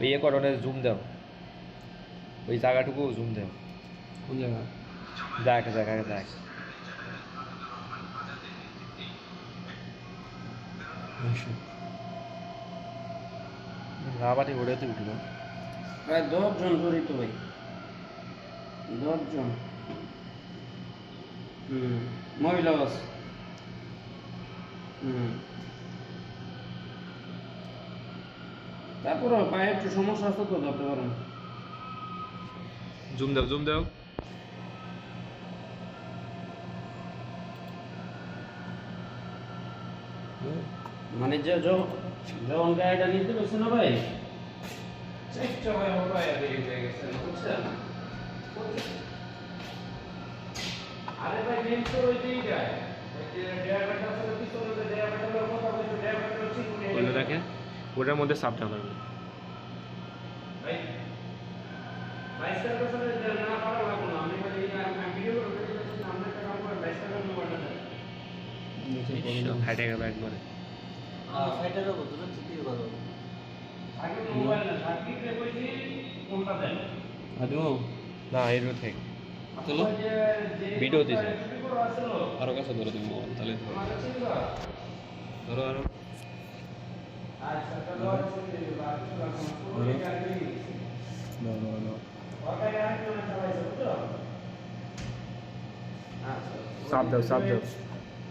ওই ইয়ে করো, জুম দাও, ওই জায়গাটুকু জুম দাও। কোন জায়গা? দেখ দেখ আগে দেখ। না বাড়ি ওটাতে উঠলো। প্রায় 10 জন জড়িত ভাই, 10 জন। মহিলাও আছে। তারপরে পায়ে একটু সমস্যা আছে তো ধরতে পারেন। জুম দাও, জুম দাও। মানে যে যখন গাড়িটা নিতে পেরেছে না ভাই, চেষ্টা ভাই আমার পায়ে বেরিয়ে হয়ে গেছে, বুঝছেন? আরে ভাই মেন তো ওইটাই যায়, ওই যে ড্রাইভারটা আসলে পিছনে যে ড্রাইভারটার কথা বলছে, ড্রাইভারটা হচ্ছে ওগুলো দেখে, ওটার মধ্যে সাবটা করবে। ভাই বাইসের পেছনে যে না পারা লাগলো না, আমি বলি আমি ভিডিও করে বলেছি আমরা একটা কাম করে বাইসের মোবাইলটা দেন, ফাইটে গেল একবারে। ফাইটারও বলতো না, ঠিকই ভালো। আগে মোবাইল না সাকিবকে কইছি কোনটা দেন আদমো না এরও থেকে চলো ভিডিও দিছে। আরো কাছে ধরো তুমি মোবাইল, তাহলে ধরো আরো। আচ্ছা তাহলে আর শুনে দিও বাকি রাখো পুরো গাড়ি নিয়ে না ওটা গাড়ি না চালাইছো বুঝছো? আচ্ছা চাপ দাও, চাপ দাও।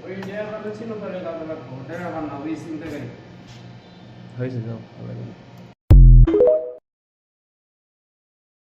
ওই ড্রাইভারটা ছিল তাহলে দাদা ঘোড়া বানা ওই চিন্তা করি হয়েছে, যাও।